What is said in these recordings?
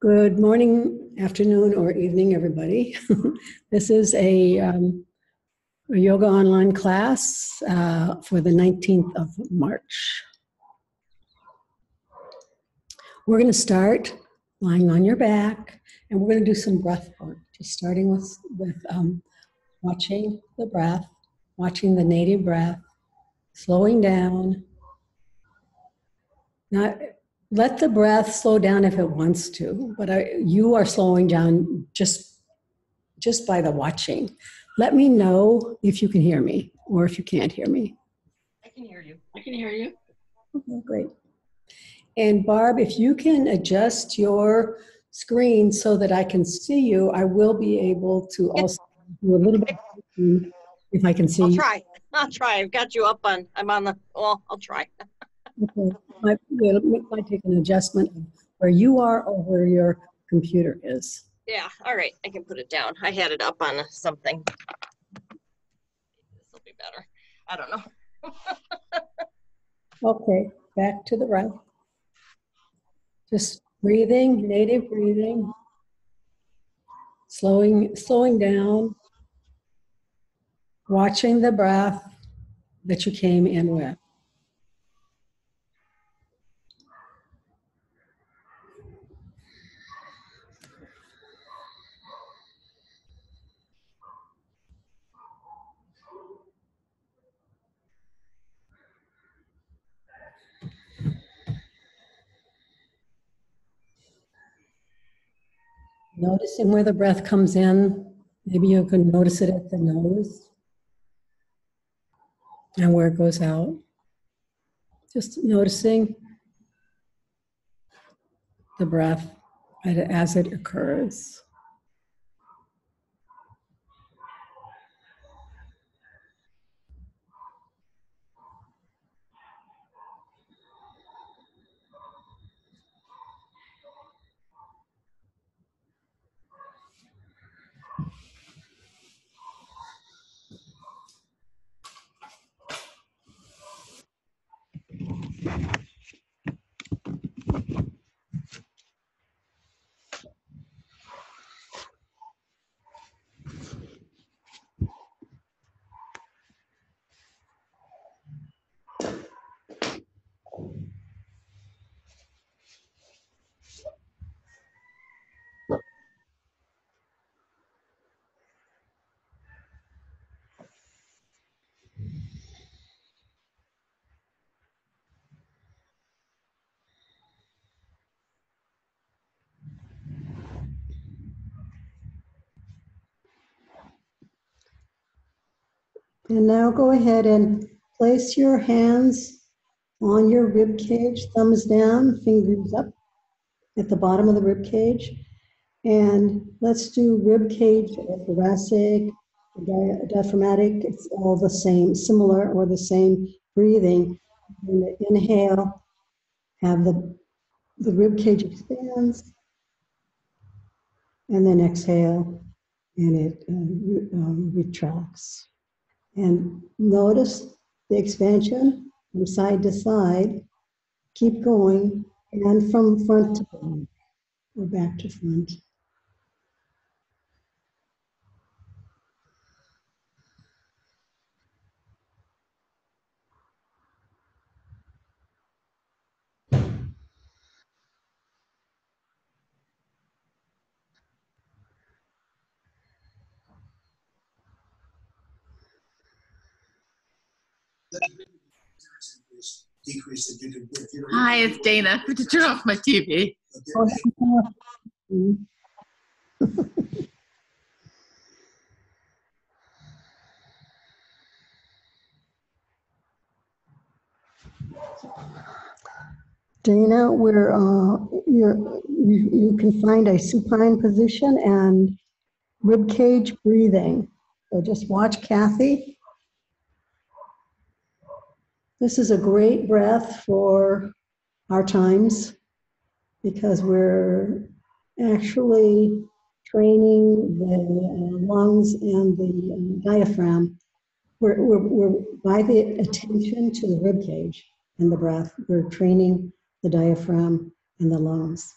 Good morning, afternoon, or evening, everybody. This is a yoga online class for the 19th of March. We're going to start lying on your back, and we're going to do some breath work, just starting with watching the breath, watching the native breath, slowing down. Not let the breath slow down if it wants to, but you are slowing down just by the watching. Let me know if you can hear me or if you can't hear me. I can hear you. I can hear you. Okay, great. And Barb, if you can adjust your screen so that I can see you, I will be able to also do a little bit if I can see you. I'll try. I've got you up on, I'll try. Okay. It might take an adjustment of where you are or where your computer is. Yeah, all right. I can put it down. I had it up on something. This will be better. I don't know. Okay, back to the breath. Just breathing, native breathing. Slowing down. Watching the breath that you came in with. Noticing where the breath comes in. Maybe you can notice it at the nose and where it goes out. Just noticing the breath as it occurs. And now go ahead and place your hands on your rib cage, thumbs down, fingers up at the bottom of the rib cage. And let's do rib cage, thoracic, diaphragmatic. It's all the same, similar or the same breathing. And inhale, have the rib cage expands, and then exhale, and it retracts. And notice the expansion from side to side. Keep going, and from front to back, or back to front. Hi, it's Dana. I have to turn off my TV. Dana, you can find a supine position and rib cage breathing. So just watch Kathy. This is a great breath for our times because we're actually training the lungs and the diaphragm. We're by the attention to the rib cage and the breath, we're training the diaphragm and the lungs.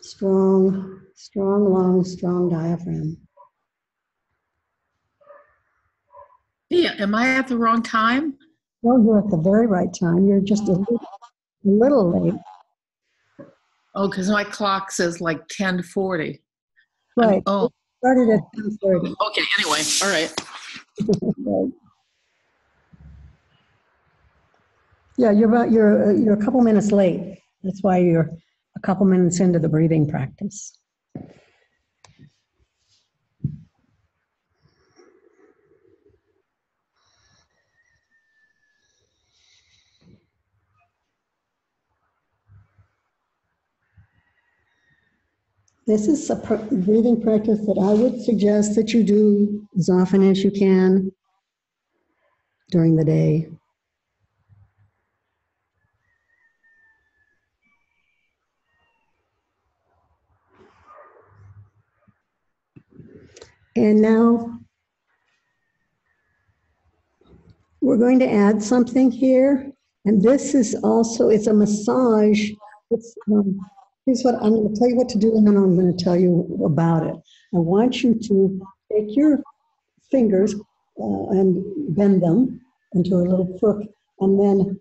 Strong, strong lungs, strong diaphragm. Yeah, am I at the wrong time? Well, you're at the very right time. You're just a little late. Oh, because my clock says like 10:40. Right. Oh, Started at 10:30. okay, anyway, all right. Right. Yeah, you're a couple minutes late. That's why you're a couple minutes into the breathing practice. This is a breathing practice that I would suggest that you do as often as you can during the day. And now we're going to add something here. And this is also, it's a massage. Here's what I'm going to tell you what to do, and then I'm going to tell you about it. I want you to take your fingers and bend them into a little crook, and then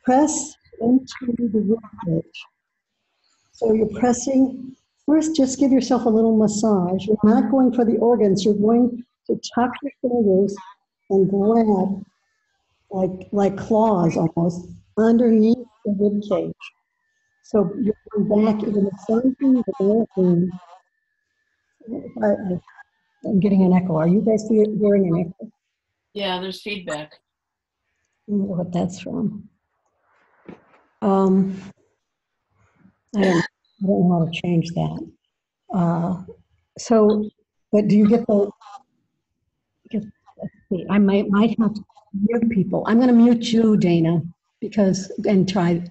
press into the rib cage. So you're pressing, first just give yourself a little massage. You're not going for the organs, you're going to tuck your fingers and grab like claws almost underneath the rib cage. So you're going back into the same thing. I'm getting an echo. Are you guys hearing an echo? Yeah, there's feedback. I wonder what that's from. I don't know how to change that. So, but do you get the, let's see, I might have to mute people. I'm going to mute you, Dana, and try,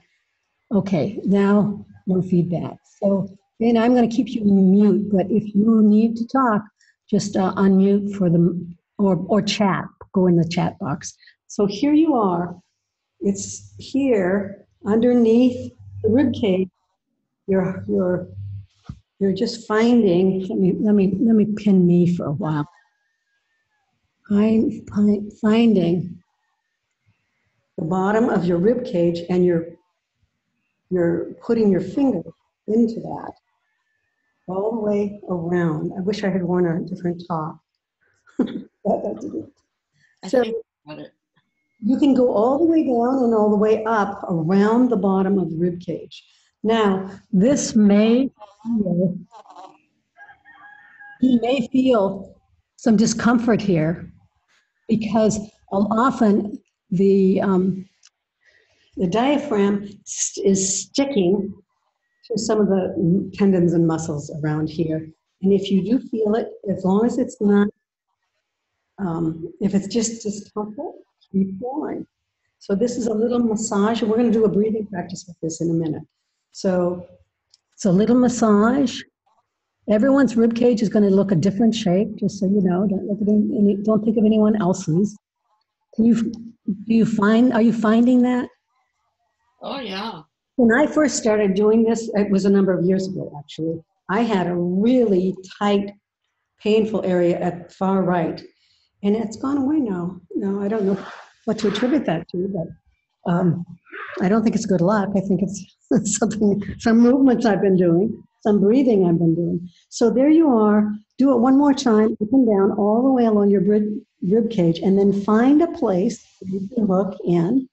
okay, now no feedback. So, Dana, I'm going to keep you mute, but if you need to talk, just unmute for them or chat, go in the chat box. So here you are. It's here underneath the rib cage. You're just finding. Let me pin me for a while. Finding the bottom of your rib cage, and you're putting your finger into that all the way around. I wish I had worn a different top. So you can go all the way down and all the way up around the bottom of the rib cage. Now, you may feel some discomfort here because often the diaphragm is sticking to some of the tendons and muscles around here. And if you do feel it, as long as it's not, if it's just discomfort, keep going. So this is a little massage, and we're going to do a breathing practice with this in a minute. So it's a little massage. Everyone's rib cage is going to look a different shape, just so you know. Don't look at don't think of anyone else's. Are you finding that? Oh, yeah. When I first started doing this, it was a number of years ago, actually. I had a really tight, painful area at the far right, and it's gone away now. No, I don't know what to attribute that to, but I don't think it's good luck. I think it's some movements I've been doing, some breathing I've been doing. So there you are. Do it one more time, up and down, all the way along your rib cage, and then find a place where you can look in,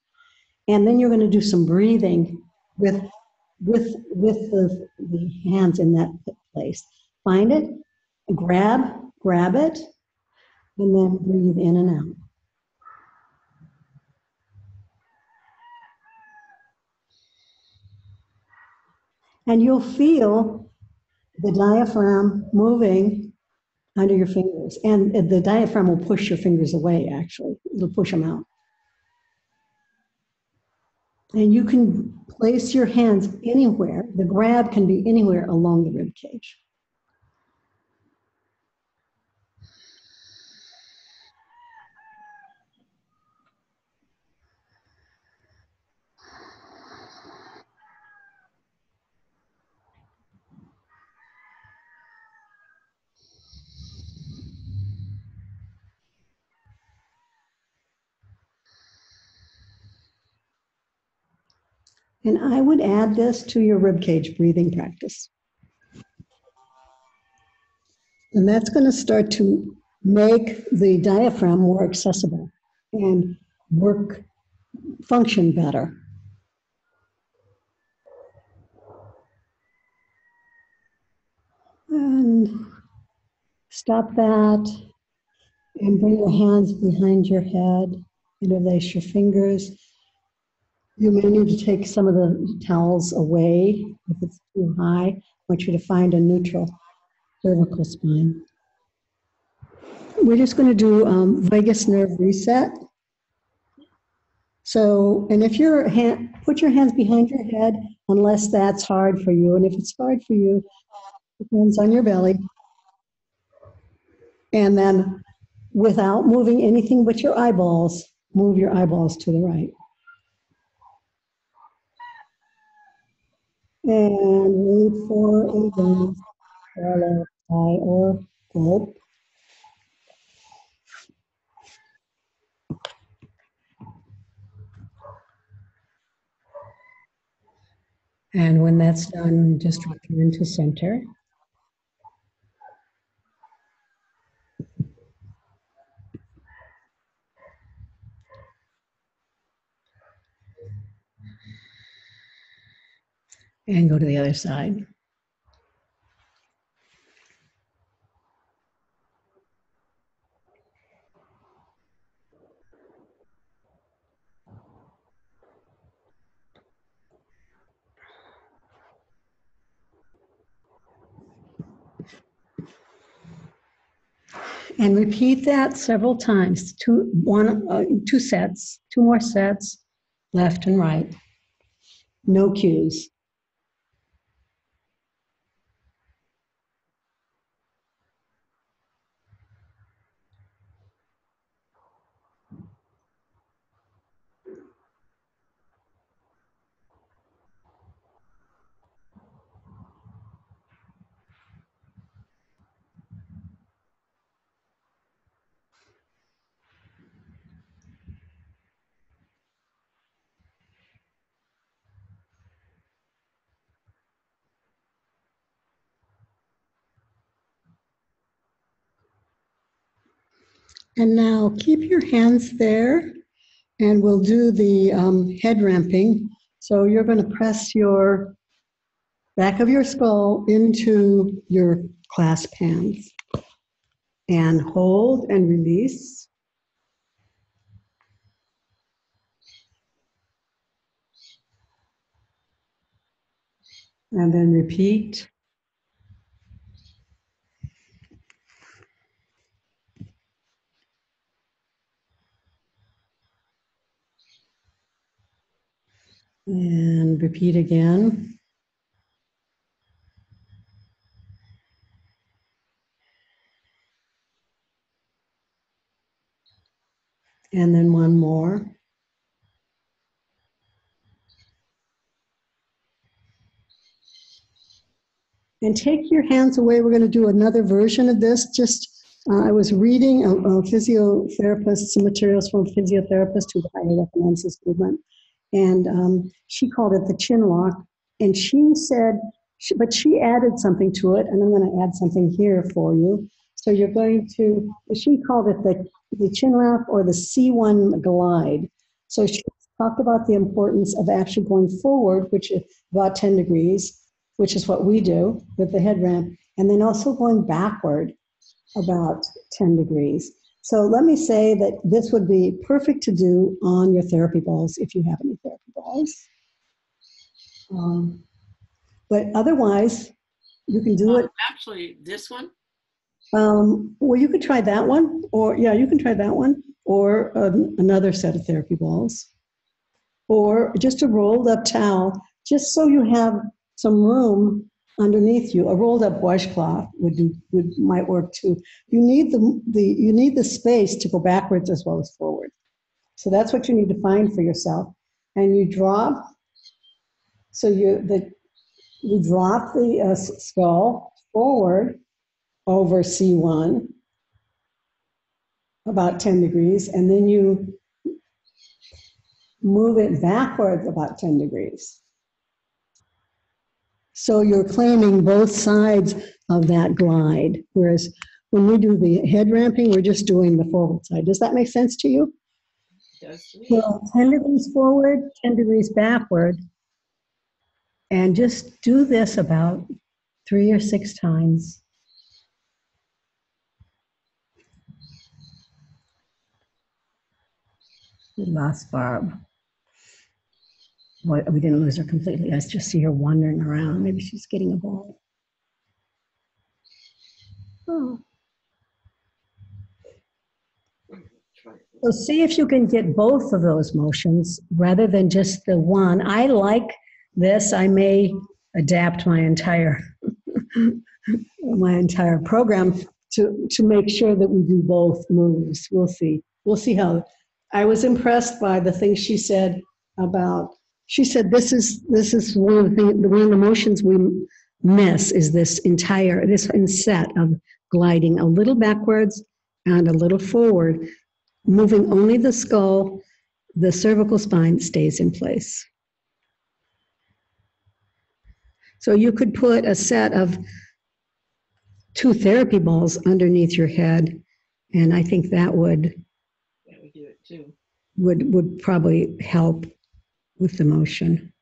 and then you're going to do some breathing with the hands in that place. Find it, grab it, and then breathe in and out. And you'll feel the diaphragm moving under your fingers. And the diaphragm will push your fingers away, actually. It'll push them out. And you can place your hands anywhere. The grab can be anywhere along the rib cage. And I would add this to your ribcage breathing practice. And that's going to start to make the diaphragm more accessible and function better. And stop that and bring your hands behind your head. Interlace your fingers. You may need to take some of the towels away if it's too high. I want you to find a neutral cervical spine. We're just going to do vagus nerve reset. So, and if your put your hands behind your head, unless that's hard for you. And if it's hard for you, put your hands on your belly. And then without moving anything but your eyeballs, move your eyeballs to the right. And wait for a breath, swallow, sigh, or gulp. And when that's done, just return to center. And go to the other side. And repeat that several times, two sets, two more sets, left and right. No cues. And now keep your hands there, and we'll do the head ramping. So you're going to press your back of your skull into your clasp hands and hold and release. And then repeat. And repeat again. And then one more. And take your hands away. We're going to do another version of this. I was reading a physiotherapist, some materials from a physiotherapist who highly recommends this movement. And she called it the chin lock. And she said, but she added something to it, and I'm going to add something here for you. So you're going to, she called it the chin lock or the C1 glide. So she talked about the importance of actually going forward, which is about 10 degrees, which is what we do with the head ramp, and then also going backward about 10 degrees. So let me say that this would be perfect to do on your therapy balls if you have any therapy balls. But otherwise, you can do it. Actually, this one? Well, you could try that one, or yeah, you can try that one, or another set of therapy balls, or just a rolled up towel, just so you have some room underneath you. A rolled up washcloth might work too. You need the space to go backwards as well as forward. So that's what you need to find for yourself. And you drop. So you drop the skull forward over C1 about 10 degrees, and then you move it backwards about 10 degrees. So you're claiming both sides of that glide, whereas when we do the head ramping, we're just doing the forward side. Does that make sense to you? Does to me. So 10 degrees forward, 10 degrees backward, and just do this about 3 or 6 times. We lost Barb. Well, we didn't lose her completely. I just see her wandering around. Maybe she's getting a ball. Oh. So see if you can get both of those motions rather than just the one. I like this. I may adapt my entire program to make sure that we do both moves. We'll see. We'll see how. I was impressed by the things she said about. She said this is one of the motions we miss is this set of gliding a little backwards and a little forward, moving only the skull. The cervical spine stays in place. So you could put a set of 2 therapy balls underneath your head, and I think that would do it too. Would probably help with the motion.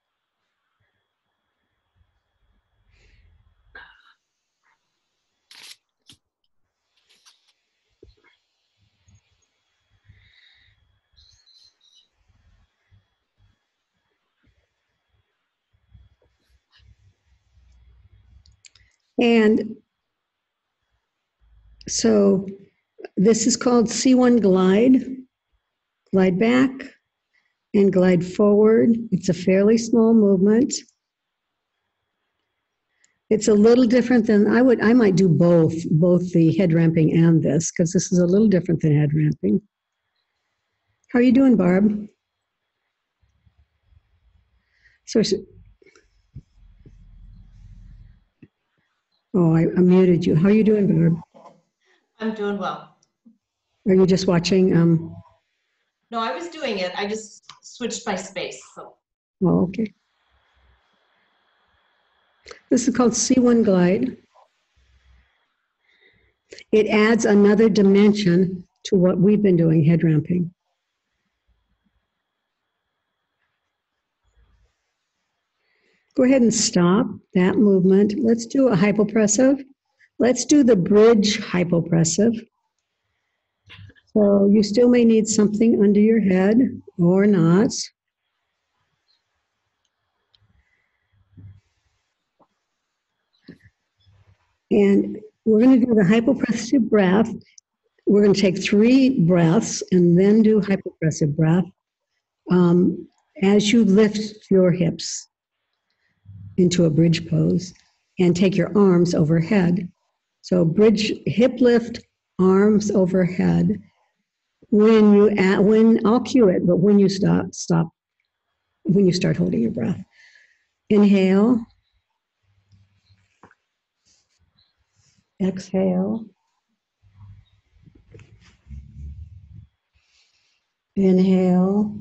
And so this is called C1 glide. Glide back and glide forward. It's a fairly small movement. It's a little different than I might do both the head ramping and this, because this is a little different than head ramping. How are you doing, Barb? So, I muted you. How are you doing, Barb? I'm doing well. Are you just watching? No, I was doing it. I just switched my space. So. Oh, okay. This is called C1 glide. It adds another dimension to what we've been doing, head ramping. Go ahead and stop that movement. Let's do a hypopressive. Let's do the bridge hypopressive. So you still may need something under your head or not. And we're going to do the hypopressive breath. We're going to take 3 breaths and then do hypopressive breath as you lift your hips into a bridge pose and take your arms overhead. So bridge, hip lift, arms overhead. When I'll cue it, but when you stop, when you start holding your breath. Inhale. Exhale. Inhale.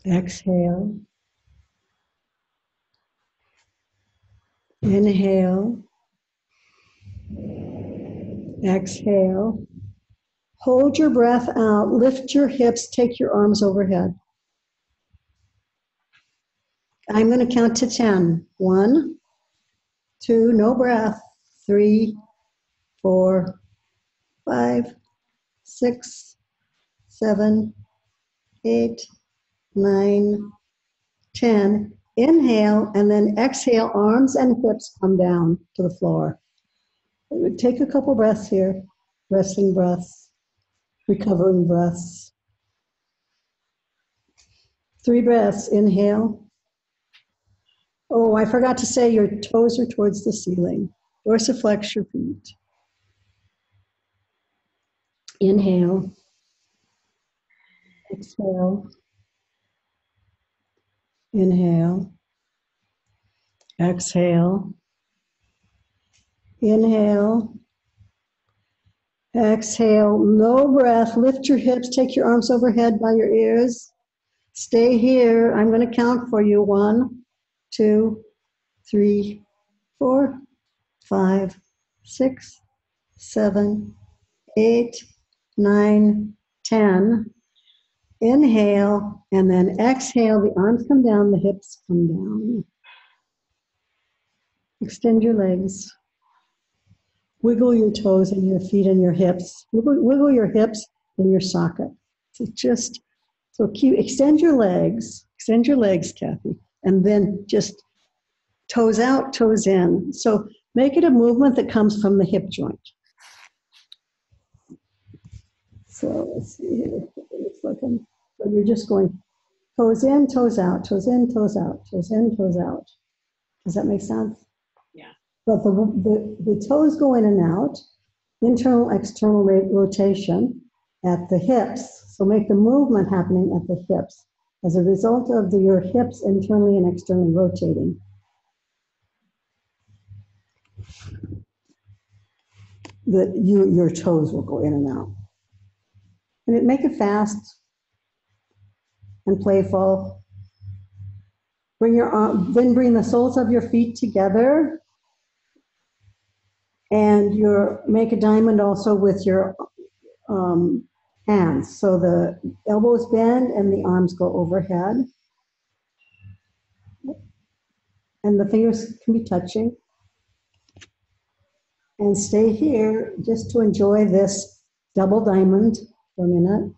Exhale. Inhale. Exhale. Hold your breath out. Lift your hips. Take your arms overhead. I'm going to count to 10. 1, 2, no breath. 3, 4, 5, 6, 7, 8, 9, 10. Inhale, and then exhale, arms and hips come down to the floor. Take a couple breaths here. Resting breaths, recovering breaths. 3 breaths, inhale. Oh, I forgot to say your toes are towards the ceiling. Dorsiflex your feet. Inhale. Exhale. Inhale. Exhale. Inhale. Exhale. No breath. Lift your hips. Take your arms overhead by your ears. Stay here. I'm going to count for you. 1, 2, 3, 4, 5, 6, 7, 8, 9, 10. Inhale, and then exhale. The arms come down, the hips come down. Extend your legs. Wiggle your toes and your feet and your hips. Wiggle your hips in your socket. So extend your legs. Extend your legs, Kathy. And then just toes out, toes in. So make it a movement that comes from the hip joint. So let's see here. It looks like so you're just going toes in, toes out, toes in, toes out, toes in, toes out. Does that make sense? Yeah. But the toes go in and out, internal, external rotation at the hips. So make the movement happening at the hips as a result of your hips internally and externally rotating. Your toes will go in and out. And make it fast and playful. Then bring the soles of your feet together, and make a diamond also with your hands. So the elbows bend and the arms go overhead, and the fingers can be touching. And stay here just to enjoy this double diamond for a minute.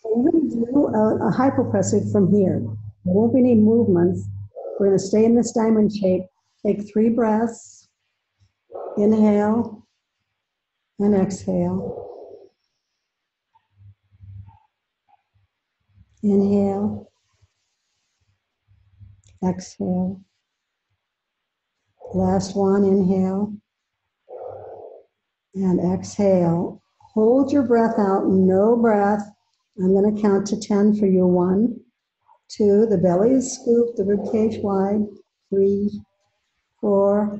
We're going to do a hypopressive from here. There won't be any movements. We're going to stay in this diamond shape. Take 3 breaths. Inhale and exhale. Inhale. Exhale. Last one, inhale. And exhale. Hold your breath out, no breath. I'm going to count to 10 for you. 1, 2, the belly is scooped, the rib cage wide. 3, 4,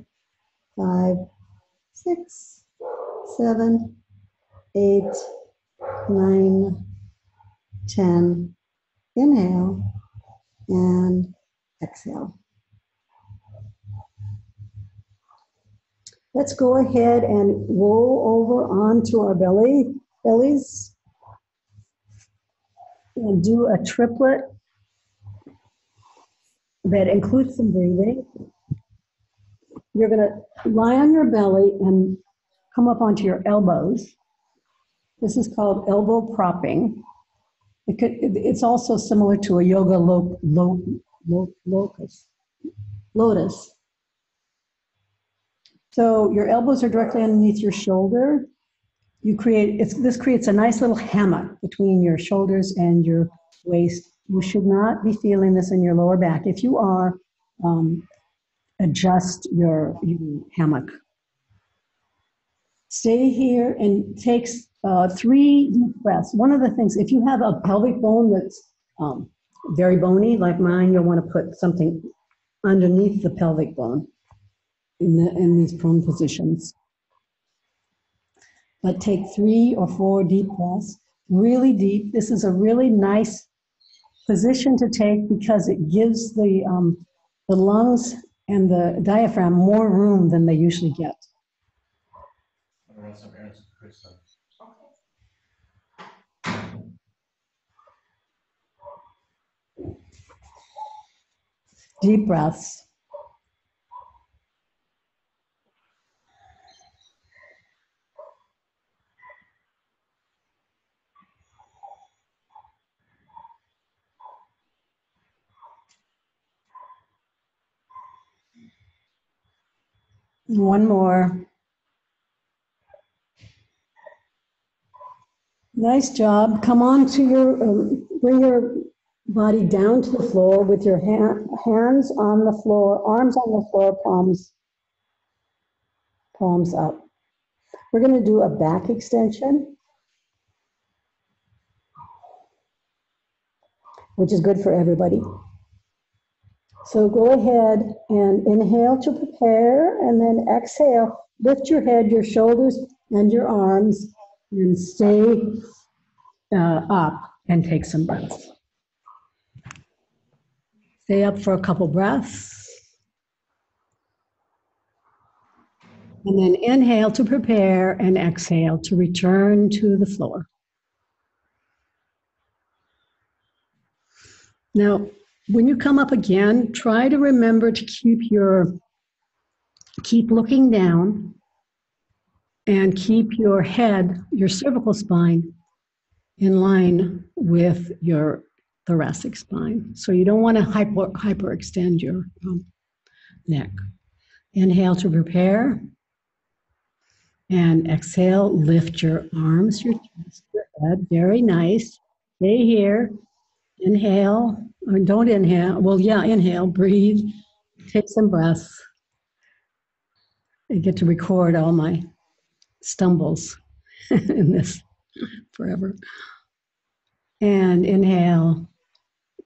5, 6, 7, 8, 9, 10. Inhale and exhale. Let's go ahead and roll over onto our bellies and do a triplet that includes some breathing. You're going to lie on your belly and come up onto your elbows. This is called elbow propping. It's also similar to a yoga lotus. So your elbows are directly underneath your shoulder. This creates a nice little hammock between your shoulders and your waist. You should not be feeling this in your lower back. If you are, adjust your hammock. Stay here and take 3 deep breaths. One of the things, if you have a pelvic bone that's very bony, like mine, you'll want to put something underneath the pelvic bone in these prone positions. But take 3 or 4 deep breaths, really deep. This is a really nice position to take because it gives the lungs and the diaphragm more room than they usually get. Deep breaths. One more. Nice job. Come on to bring your body down to the floor with your hands on the floor, arms on the floor, palms up. We're going to do a back extension, which is good for everybody. So go ahead and inhale to prepare, and then exhale. lift your head, your shoulders, and your arms, and stay up and take some breaths. Stay up for a couple breaths. And then inhale to prepare and exhale to return to the floor. Now, when you come up again, try to remember to keep looking down and keep your head, your cervical spine, in line with your thoracic spine. So you don't want to hyperextend your neck. Inhale to prepare. And exhale, lift your arms, your chest, your head. Very nice. Stay here. Inhale, or don't inhale. Well, yeah, inhale, breathe, take some breaths. I get to record all my stumbles in this forever. And inhale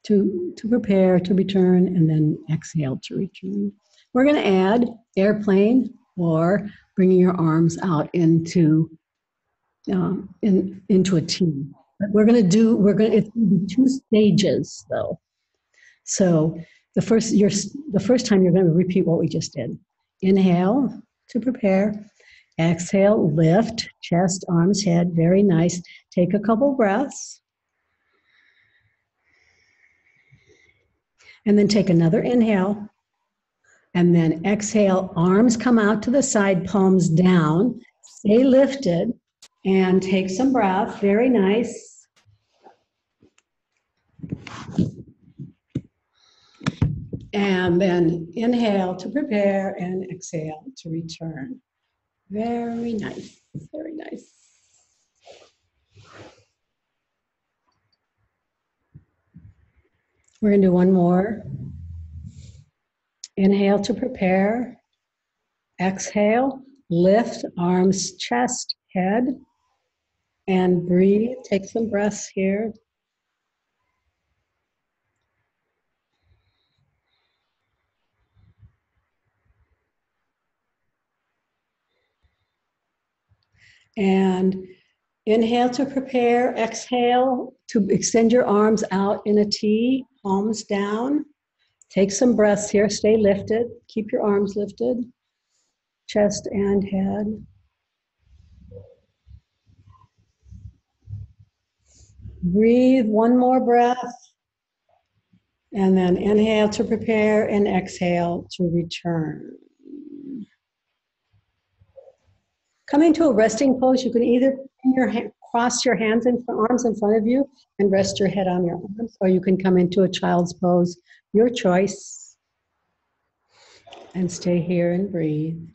to prepare to return, and then exhale to return. We're going to add airplane or bringing your arms out into a T. But it's going to be 2 stages though. So the first time you're going to repeat what we just did. Inhale to prepare. Exhale, lift, chest, arms, head. Very nice. Take a couple breaths. And then take another inhale. And then exhale, arms come out to the side, palms down. Stay lifted and take some breath. Very nice. And then inhale to prepare and exhale to return. Very nice, very nice. We're going to do one more. Inhale to prepare. Exhale, lift, arms, chest, head, and breathe. Take some breaths here. And inhale to prepare. Exhale to extend your arms out in a T, palms down. Take some breaths here. Stay lifted. Keep your arms lifted. Chest and head. Breathe one more breath. And then inhale to prepare and exhale to return. Coming to a resting pose, you can either cross your hands and arms in front of you and rest your head on your arms, or you can come into a child's pose, your choice. And stay here and breathe.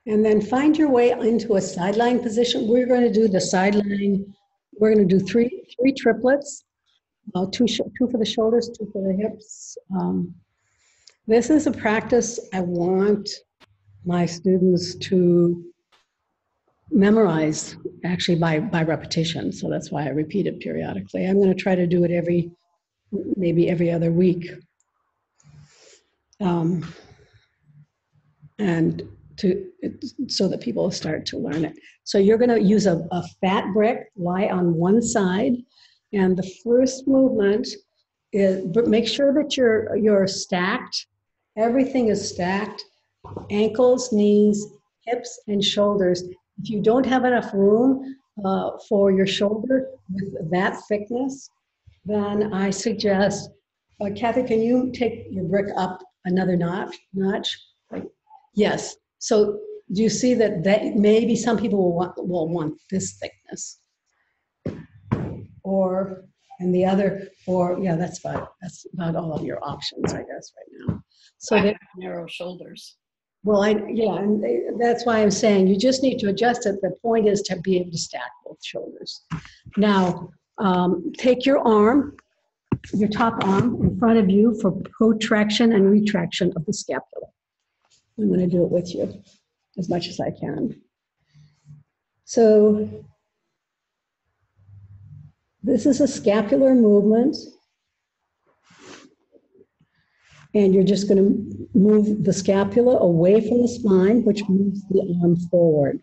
And then find your way into a sideline position. We're going to do the sideline. We're going to do three triplets, two for the shoulders, 2 for the hips. This is a practice I want my students to memorize, actually by repetition. So that's why I repeat it periodically. I'm going to try to do it maybe every other week. So that people start to learn it. So you're going to use a fat brick, lie on one side, and the first movement is, but make sure that you're stacked. Everything is stacked, ankles, knees, hips, and shoulders. If you don't have enough room for your shoulder with that thickness, then I suggest, Kathy, can you take your brick up another notch? Yes. So do you see that maybe some people will want this thickness, and the other, that's about all of your options, I guess, right now. So narrow shoulders. Well, and that's why I'm saying you just need to adjust it. The point is to be able to stack both shoulders. Now, take your arm your top arm in front of you for protraction and retraction of the scapula. I'm going to do it with you as much as I can. So this is a scapular movement, and you're just going to move the scapula away from the spine, which moves the arm forward.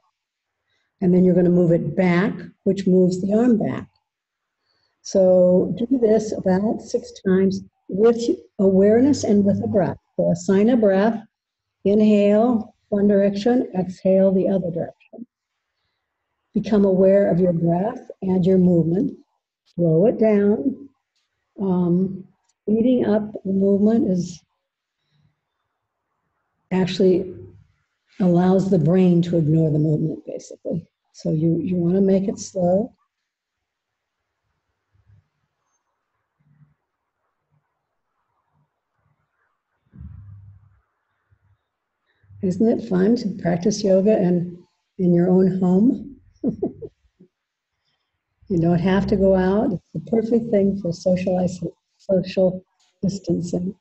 And then you're going to move it back, which moves the arm back. So do this about 6 times with awareness and with a breath. So assign a breath, inhale one direction, exhale the other direction. Become aware of your breath and your movement. Slow it down. Speeding up the movement is actually allows the brain to ignore the movement, basically. So you want to make it slow. Isn't it fun to practice yoga in your own home? You don't have to go out. It's the perfect thing for social distancing.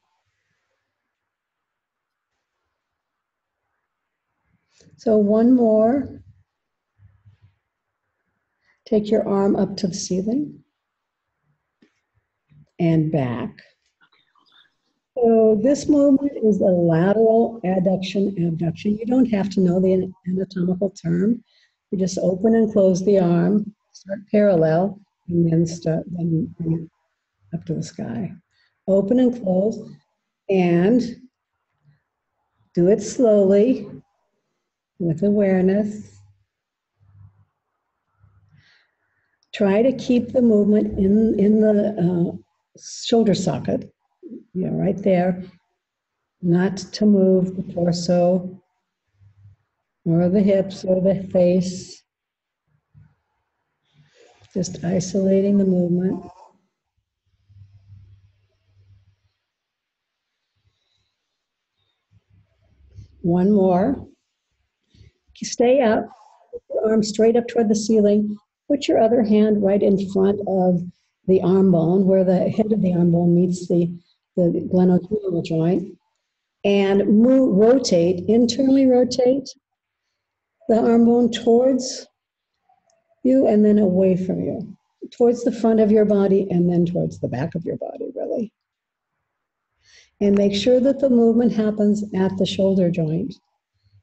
So one more. Take your arm up to the ceiling and back. So this movement is a lateral adduction, abduction. You don't have to know the anatomical term. You just open and close the arm, start parallel, and then bring it up to the sky. Open and close, and do it slowly with awareness. Try to keep the movement in the shoulder socket, right there, not to move the torso or the hips or the face. Just isolating the movement. One more. Stay up, put your arm straight up toward the ceiling. Put your other hand right in front of the arm bone, where the head of the arm bone meets the glenohumeral joint, and internally rotate the arm bone towards you and then away from you, towards the front of your body and then towards the back of your body, really. And make sure that the movement happens at the shoulder joint,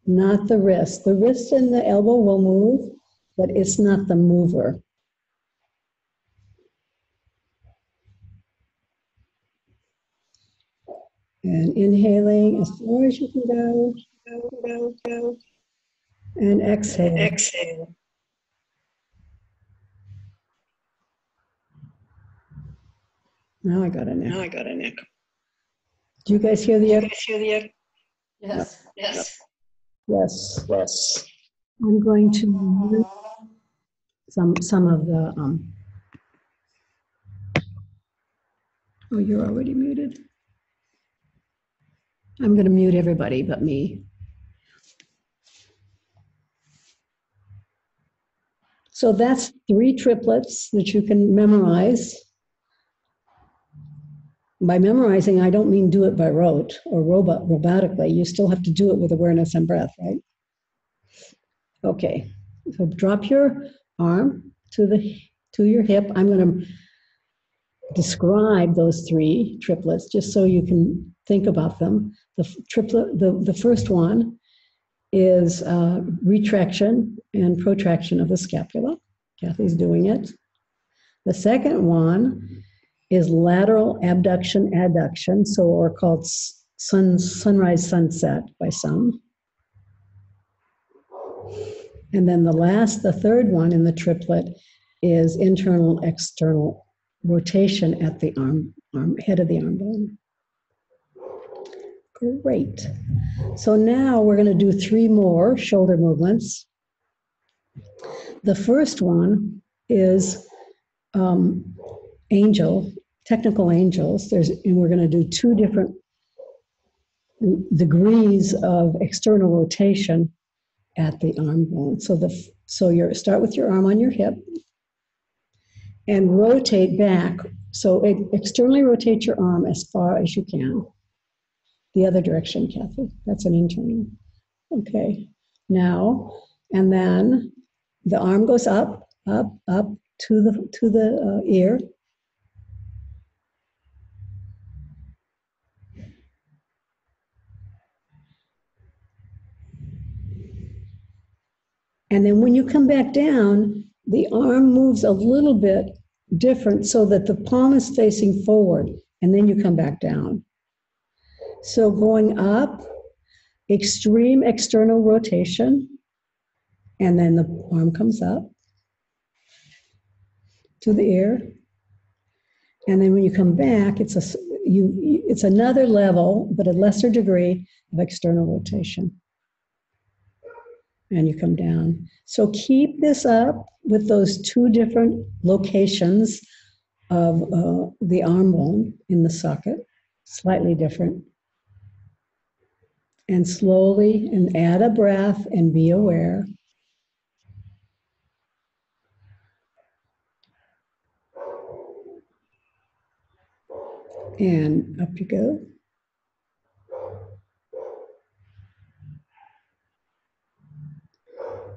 not the wrist. The wrist and the elbow will move, but it's not the mover. And inhaling as far as you can go. And exhale. Now I got a neck. Do you guys hear the echo? Yes. Yes. I'm going to mute some of the, oh, you're already muted. I'm going to mute everybody but me. So that's 3 triplets that you can memorize. By memorizing, I don't mean do it by rote or robotically. You still have to do it with awareness and breath, right? Okay, so drop your arm to your hip. I'm going to describe those 3 triplets just so you can think about them. The first one is retraction and protraction of the scapula. Kathy's doing it. The second one is lateral abduction, adduction, or called sunrise, sunset by some. And then the third one in the triplet is internal, external rotation at the head of the arm bone. Great. So now we're going to do 3 more shoulder movements. The first one is technical angels. And we're going to do 2 different degrees of external rotation at the arm bone. So you start with your arm on your hip and rotate back So externally rotate your arm as far as you can. The other direction, Kathy. That's an internal. Okay. Now, and then the arm goes up, up, up to the ear. And then when you come back down, the arm moves a little bit different so that the palm is facing forward, and then you come back down. So going up, extreme external rotation, and then the arm comes up to the ear. And then when you come back, it's another level, but a lesser degree of external rotation. And you come down. So keep this up with those two different locations of the arm bone in the socket, slightly different. And slowly, and add a breath and be aware. And up you go.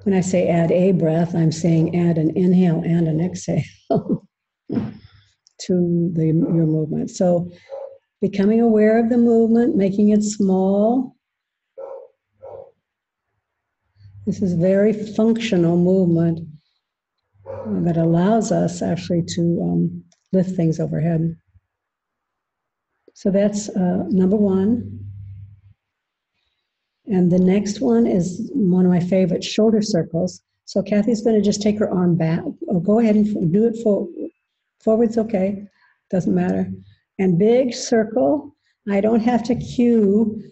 When I say add a breath, I'm saying add an inhale and an exhale to your movement. So becoming aware of the movement, making it small. This is very functional movement that allows us actually to lift things overhead. So that's number one. And the next one is one of my favorite, shoulder circles. So Kathy's going to just take her arm back. Oh, go ahead and do it forward's okay. Doesn't matter. And big circle. I don't have to cue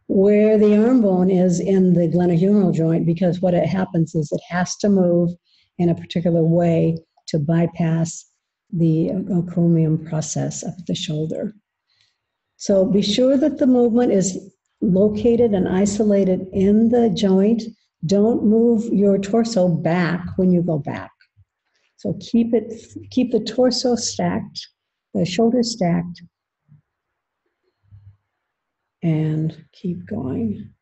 where the arm bone is in the glenohumeral joint, because what it happens is it has to move in a particular way to bypass the acromion process of the shoulder. So be sure that the movement is located and isolated in the joint. Don't move your torso back when you go back. So keep the torso stacked, the shoulders stacked, and keep going.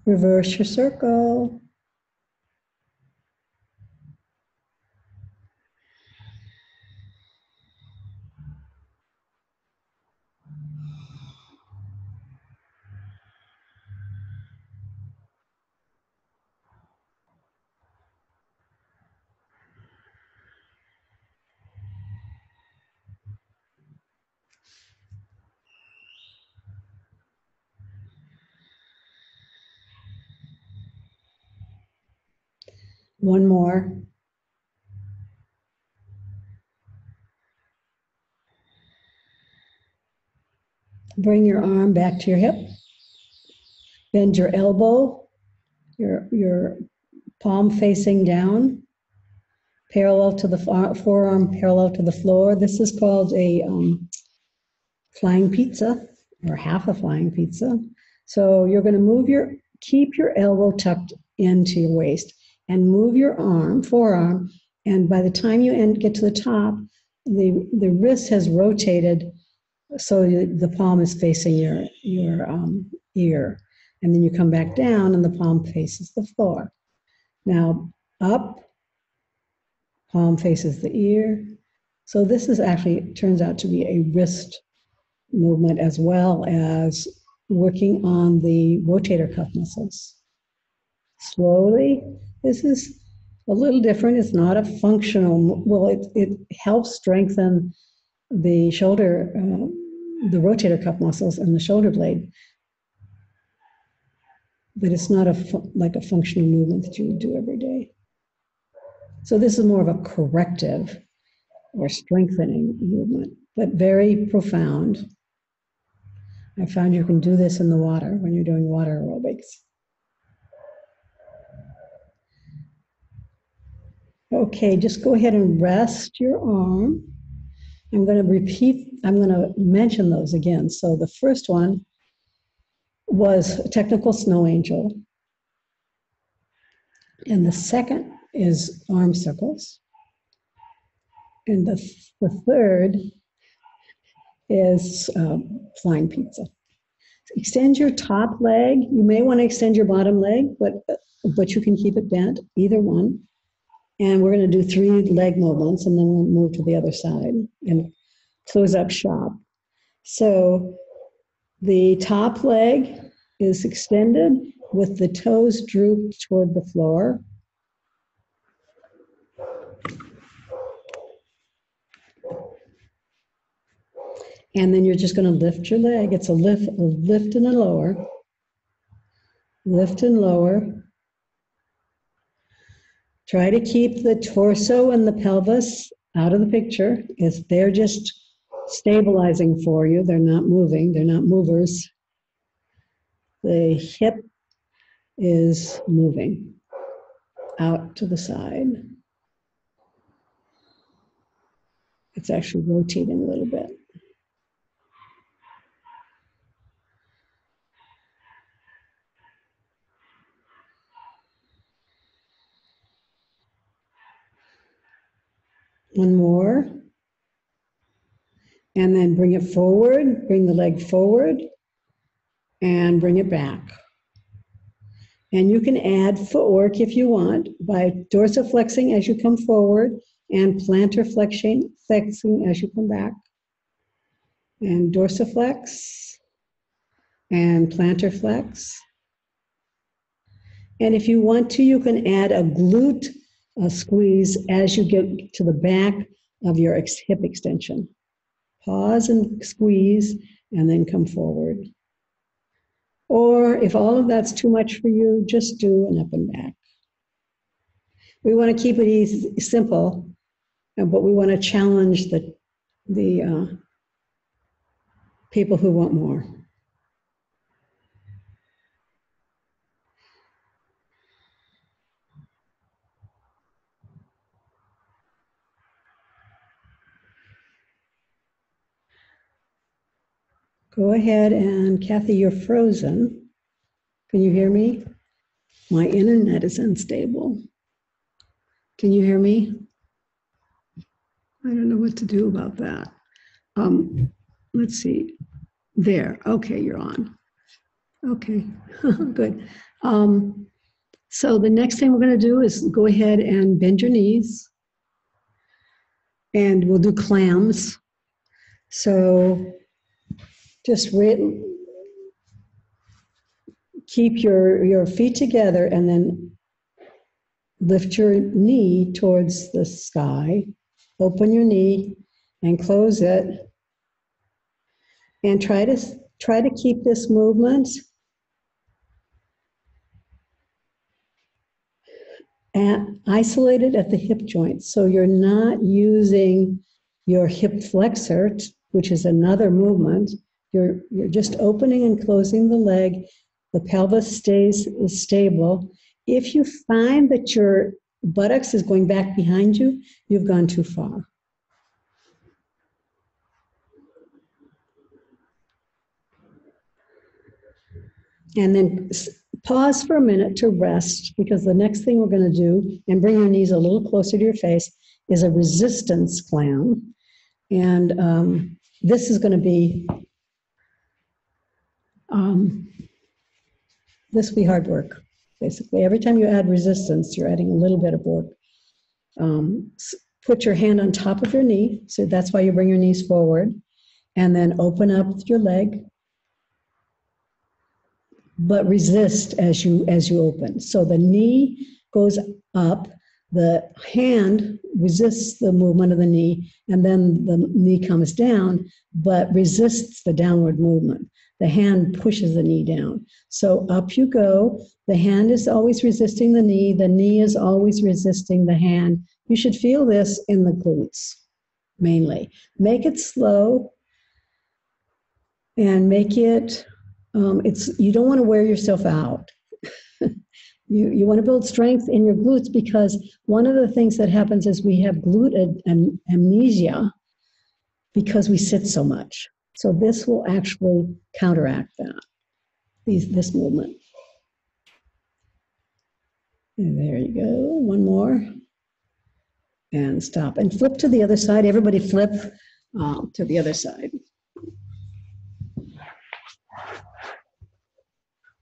Reverse your circle. One more. Bring your arm back to your hip. Bend your elbow, your palm facing down, parallel to the forearm, parallel to the floor. This is called a flying pizza, or half a flying pizza. So you're going to keep your elbow tucked into your waist and move your forearm, and by the time you get to the top, the wrist has rotated so the palm is facing your ear. And then you come back down and the palm faces the floor. Now up, palm faces the ear. So this is actually, turns out to be a wrist movement as well as working on the rotator cuff muscles. Slowly, this is a little different. It's not a functional, well, it helps strengthen the shoulder, the rotator cuff muscles and the shoulder blade, but it's not like a functional movement that you would do every day. So this is more of a corrective or strengthening movement. but very profound. I found you can do this in the water when you're doing water aerobics. Okay, just go ahead and rest your arm. I'm going to mention those again. So the first one was a technical snow angel. And the second is arm circles. And the third is flying pizza. Extend your top leg. You may want to extend your bottom leg, but you can keep it bent, either one. And we're going to do 3 leg movements, and then we'll move to the other side and close up shop. So the top leg is extended with the toes drooped toward the floor. And then you're just going to lift your leg. It's a lift and a lower. Lift and lower. Try to keep the torso and the pelvis out of the picture. They're just stabilizing for you. They're not moving. They're not movers. The hip is moving out to the side. It's actually rotating a little bit. One more. And then bring it forward, bring the leg forward, and bring it back. And you can add footwork if you want by dorsiflexing as you come forward and plantar flexing as you come back. And dorsiflex and plantar flex. And if you want to, you can add a glute squeeze as you get to the back of your hip extension. Pause and squeeze, and then come forward. Or if all of that's too much for you, just do an up and back. We want to keep it easy, simple, but we want to challenge the people who want more. Go ahead, and Kathy, you're frozen. Can you hear me? My internet is unstable. Can you hear me? I don't know what to do about that. Let's see. There. Okay, you're on. Okay, good. So the next thing we're going to do is go ahead and bend your knees. And we'll do clams. So just keep your feet together and then lift your knee towards the sky. Open your knee and close it. And try to keep this movement isolated at the hip joint. So you're not using your hip flexor, which is another movement. You're just opening and closing the leg. The pelvis is stable. If you find that your buttocks is going back behind you, you've gone too far. And then pause for a minute to rest, because the next thing we're going to do, and bring your knees a little closer to your face, is a resistance clam. And this is going to be, this will be hard work, basically. Every time you add resistance, you're adding a little bit of work. Put your hand on top of your knee, so that's why you bring your knees forward, and then open up your leg, but resist as you open. So the knee goes up, the hand resists the movement of the knee, and then the knee comes down, but resists the downward movement. The hand pushes the knee down. So up you go. The hand is always resisting the knee is always resisting the hand. You should feel this in the glutes. mainly. Make it slow and make it, you don't want to wear yourself out. You want to build strength in your glutes, because one of the things that happens is we have glute amnesia because we sit so much. So this will actually counteract that, this movement. And there you go, one more. And stop, and flip to the other side. Everybody flip to the other side.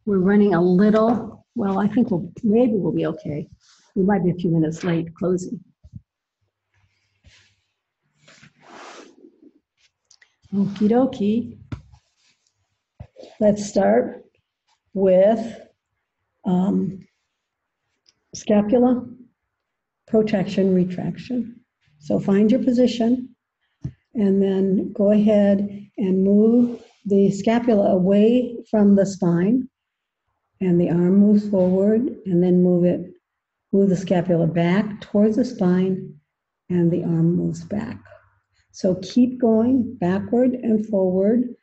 We're running a little, well, I think maybe we'll be okay. We might be a few minutes late closing. Okie dokie. Let's start with scapula, protraction, retraction. So find your position and then go ahead and move the scapula away from the spine, and the arm moves forward, and then move the scapula back towards the spine, and the arm moves back. So keep going backward and forward.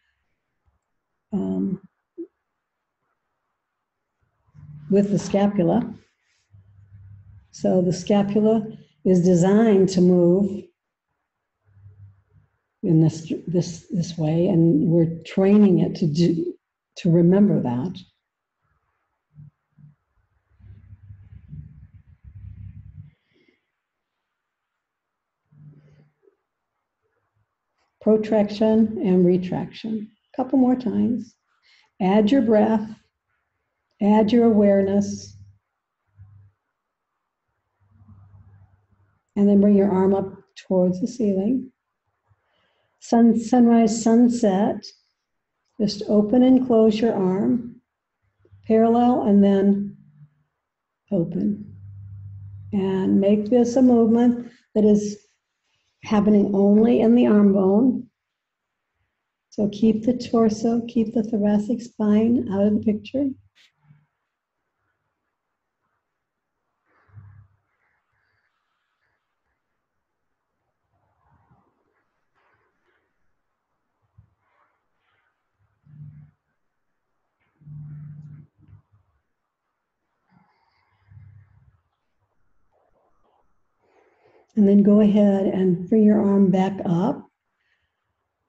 With the scapula. So the scapula is designed to move in this way, and we're training it to remember that. Protraction and retraction. A couple more times. Add your breath, add your awareness, and then bring your arm up towards the ceiling. Sunrise, sunset. Just open and close your arm, parallel, and then open. And make this a movement that is happening only in the arm bone. So keep the torso, keep the thoracic spine out of the picture. And then go ahead and bring your arm back up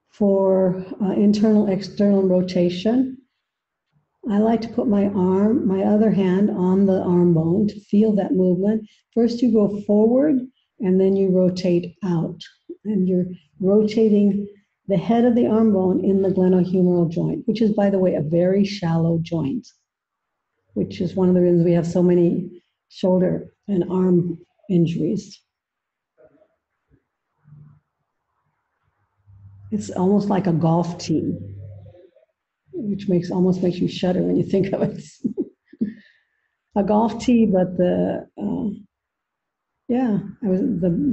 for internal, external rotation. I like to put my other hand on the arm bone to feel that movement. First you go forward, and then you rotate out. And you're rotating the head of the arm bone in the glenohumeral joint, which is, by the way, a very shallow joint, which is one of the reasons we have so many shoulder and arm injuries. It's almost like a golf tee, which almost makes you shudder when you think of it. A golf tee, but the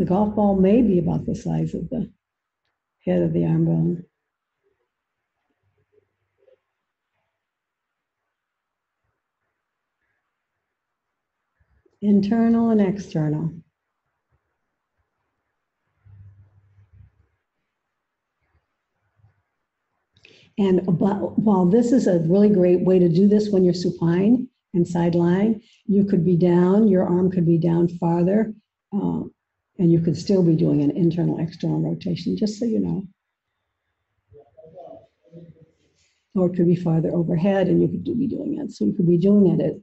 golf ball may be about the size of the head of the arm bone. Internal and external. And while this is a really great way to do this when you're supine and side lying, you could be down, your arm could be down farther, and you could still be doing an internal external rotation, just so you know. Or it could be farther overhead, and you could be doing it. So you could be doing it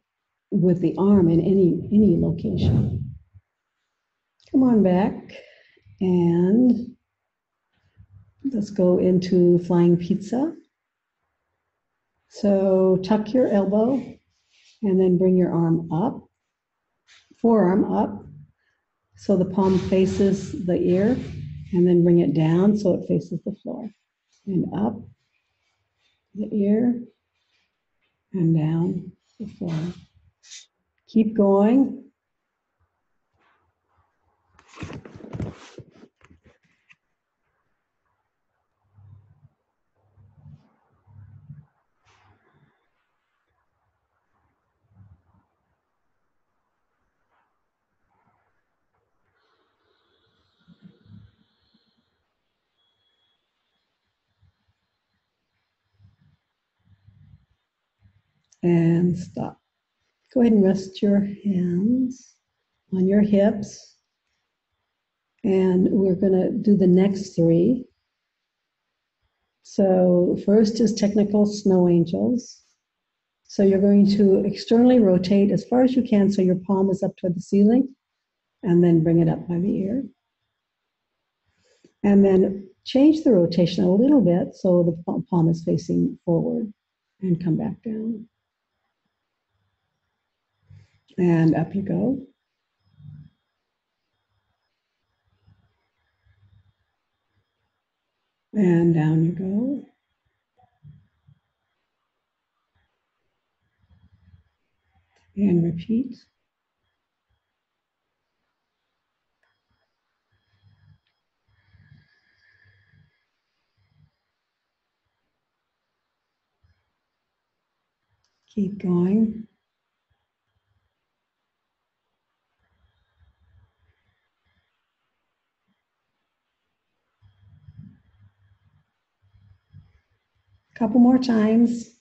with the arm in any location. Come on back, and let's go into flying pizza. So tuck your elbow, and then bring your arm up, forearm up, so the palm faces the ear, and then bring it down so it faces the floor. And up the ear, and down the floor. Keep going. and stop. Go ahead and rest your hands on your hips. And we're going to do the next three. So first is technical snow angels. So you're going to externally rotate as far as you can so your palm is up toward the ceiling, and then bring it up by the ear. And then change the rotation a little bit so the palm is facing forward, and come back down. And up you go. And down you go. And repeat. Keep going. Couple more times.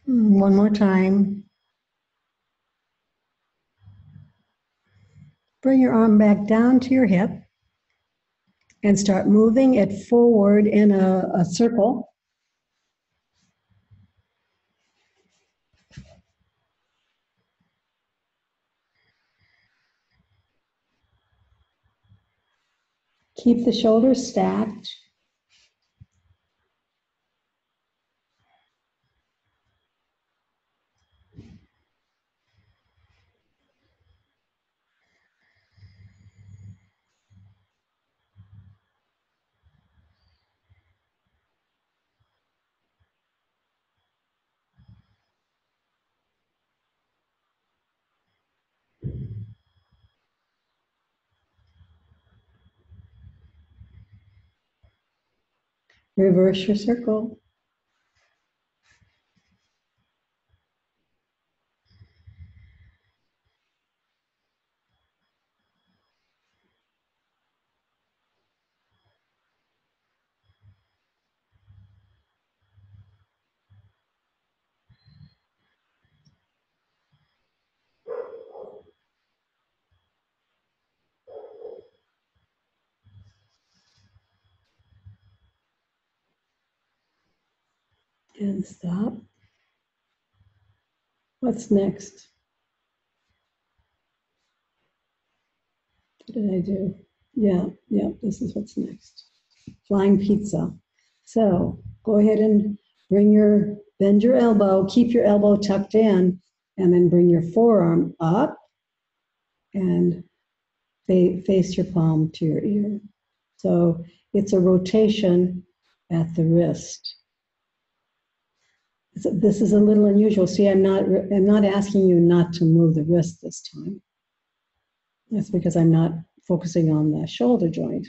One more time. Bring your arm back down to your hip and start moving it forward in a circle. Keep the shoulders stacked. Reverse your circle. And stop. What's next? What did I do? Yeah, this is what's next. Flying pizza. So go ahead and bend your elbow, keep your elbow tucked in, and then bring your forearm up and face your palm to your ear. So it's a rotation at the wrist. So this is a little unusual. See, I'm not asking you not to move the wrist this time. That's because I'm not focusing on the shoulder joint.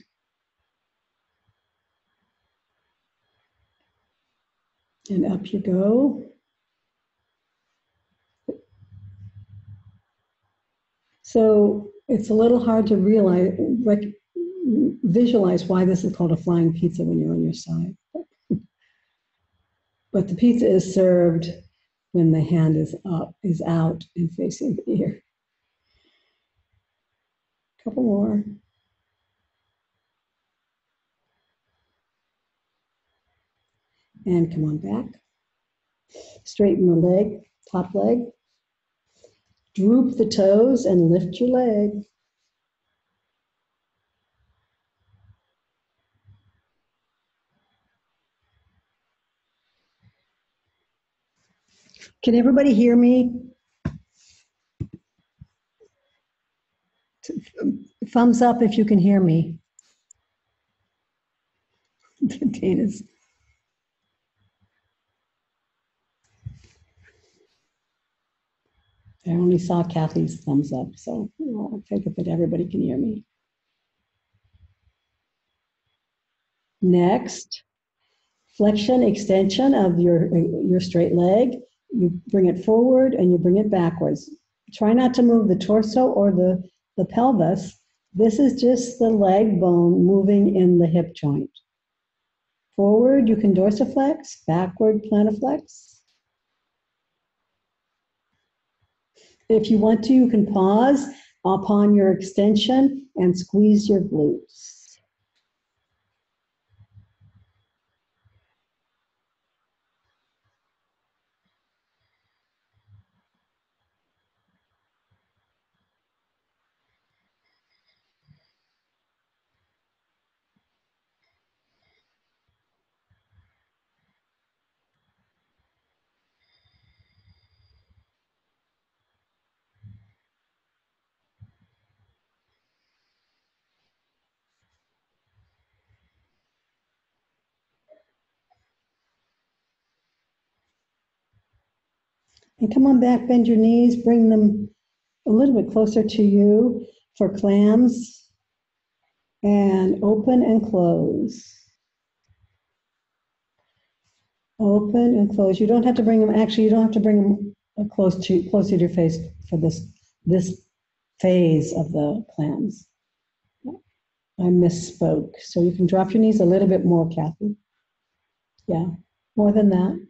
And up you go. So it's a little hard to visualize why this is called a flying pizza when you're on your side. But the pizza is served when the hand is out and facing the ear. Couple more. And come on back. Straighten the leg, top leg. Droop the toes and lift your leg. Can everybody hear me? Thumbs up if you can hear me. Dana's. I only saw Kathy's thumbs up, so I'll take it that everybody can hear me. Next, flexion, extension of your straight leg. You bring it forward and you bring it backwards. Try not to move the torso or the pelvis, This is just the leg bone moving in the hip joint. Forward, you can dorsiflex, backward, plantarflex. If you want to, you can pause upon your extension and squeeze your glutes. And come on back, bend your knees, bring them a little bit closer to you for clams. And open and close. Open and close. You don't have to bring them, actually, you don't have to bring them closer to your face for this phase of the clams. I misspoke. So you can drop your knees a little bit more, Kathy. Yeah, more than that.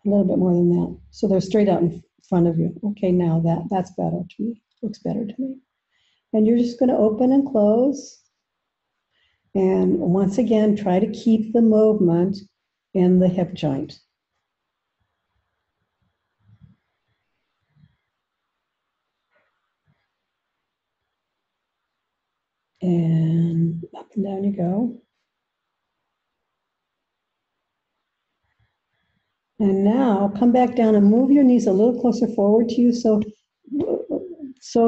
A little bit more than that. So they're straight out in front of you. Okay, now that's better to me. Looks better to me. And you're just going to open and close. And once again, try to keep the movement in the hip joint. And up and down you go. And now come back down and move your knees a little closer forward to you so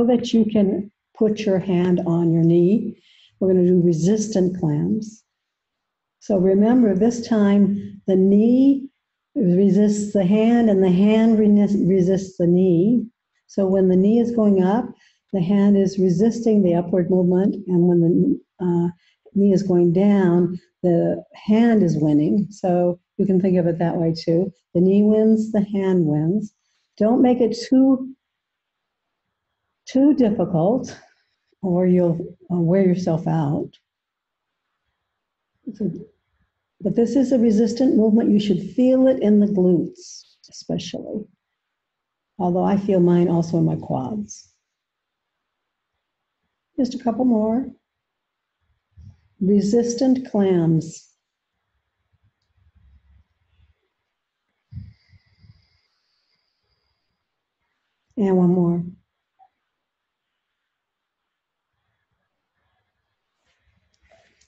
that you can put your hand on your knee. We're going to do resistant clams. So remember, this time the knee resists the hand and the hand resists the knee. So when the knee is going up, the hand is resisting the upward movement, and when the knee is going down, the hand is winning. So you can think of it that way too. The knee wins, the hand wins. Don't make it too difficult, or you'll wear yourself out. But this is a resistant movement. You should feel it in the glutes, especially. Although I feel mine also in my quads. Just a couple more. Resistant clams. And one more.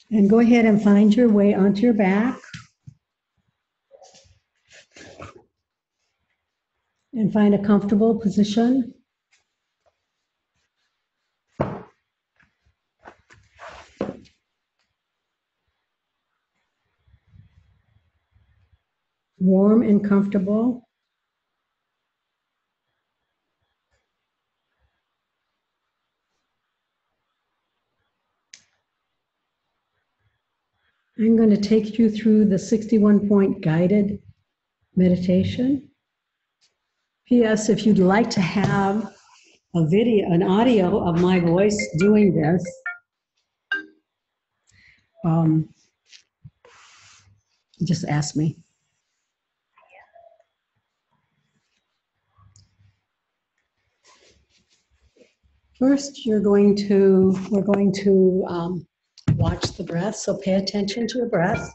And go ahead and find your way onto your back. And find a comfortable position. Warm and comfortable. I'm going to take you through the 61-point guided meditation. P.S. If you'd like to have an audio of my voice doing this, just ask me. First, we're going to watch the breath, so pay attention to your breath.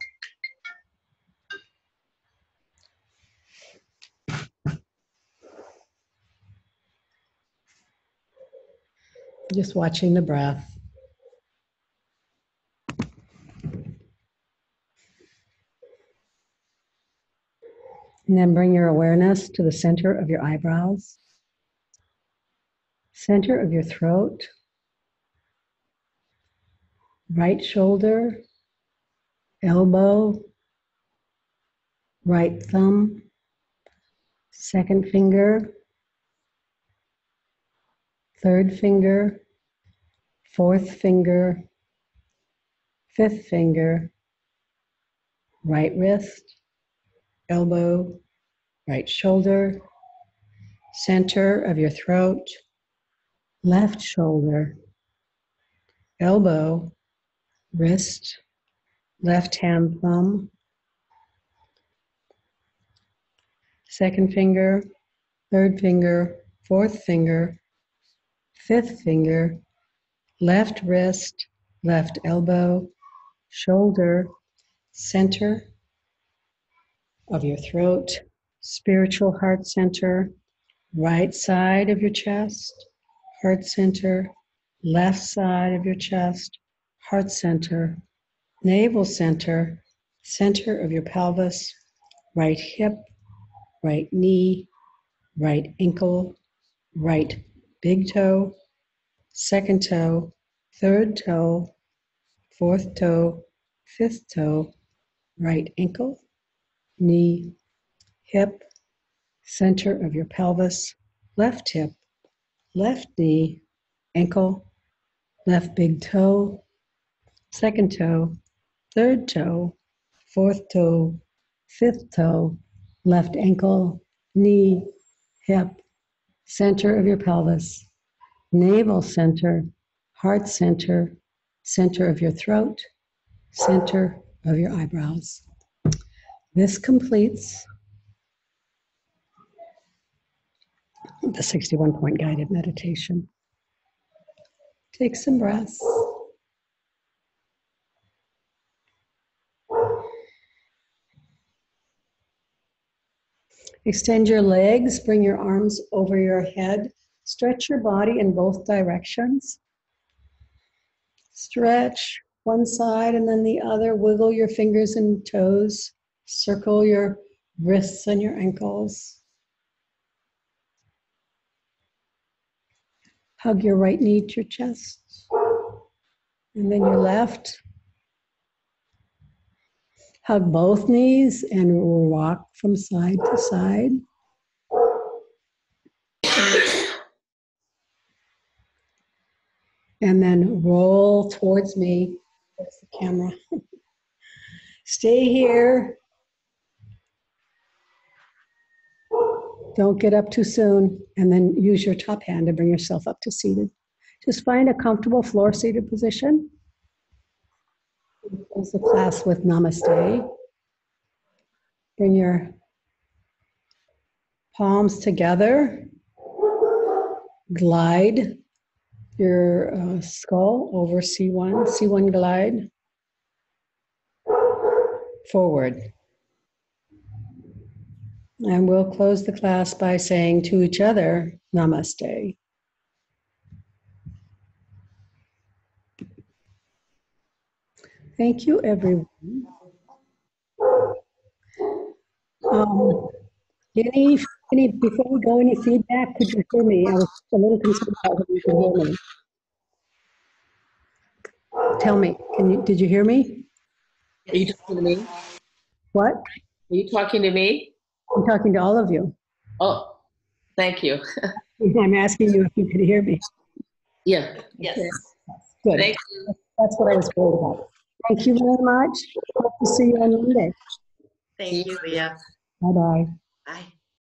Just watching the breath. And then bring your awareness to the center of your eyebrows, center of your throat, right shoulder, elbow, right thumb, second finger, third finger, fourth finger, fifth finger, right wrist, elbow, right shoulder, center of your throat, left shoulder, elbow, wrist, left hand thumb, second finger, third finger, fourth finger, fifth finger, left wrist, left elbow, shoulder, center of your throat, spiritual heart center, right side of your chest, heart center, left side of your chest, heart center, navel center, center of your pelvis, right hip, right knee, right ankle, right big toe, second toe, third toe, fourth toe, fifth toe, right ankle, knee, hip, center of your pelvis, left hip, left knee, ankle, left big toe, second toe, third toe, fourth toe, fifth toe, left ankle, knee, hip, center of your pelvis, navel center, heart center, center of your throat, center of your eyebrows. This completes the 61-point guided meditation. Take some breaths. Extend your legs, bring your arms over your head. Stretch your body in both directions. Stretch one side and then the other. Wiggle your fingers and toes. Circle your wrists and your ankles. Hug your right knee to your chest. And then your left. Hug both knees and rock from side to side. And then roll towards me. There's the camera. Stay here. Don't get up too soon. And then use your top hand to bring yourself up to seated. Just find a comfortable floor-seated position. Close the class with namaste. Bring your palms together. Glide your skull over C1. C1 glide. Forward. And we'll close the class by saying to each other, namaste. Thank you, everyone. Before we go, any feedback? Could you hear me? I was a little concerned about whether you could hear me. Tell me, did you hear me? Are you talking to me? What? Are you talking to me? I'm talking to all of you. Oh, thank you. I'm asking you if you could hear me. Yeah. Yes. Good. Thank you. That's what I was worried about. Thank you very much. Hope to see you on Monday. Thank you, Leah. Bye-bye. Bye.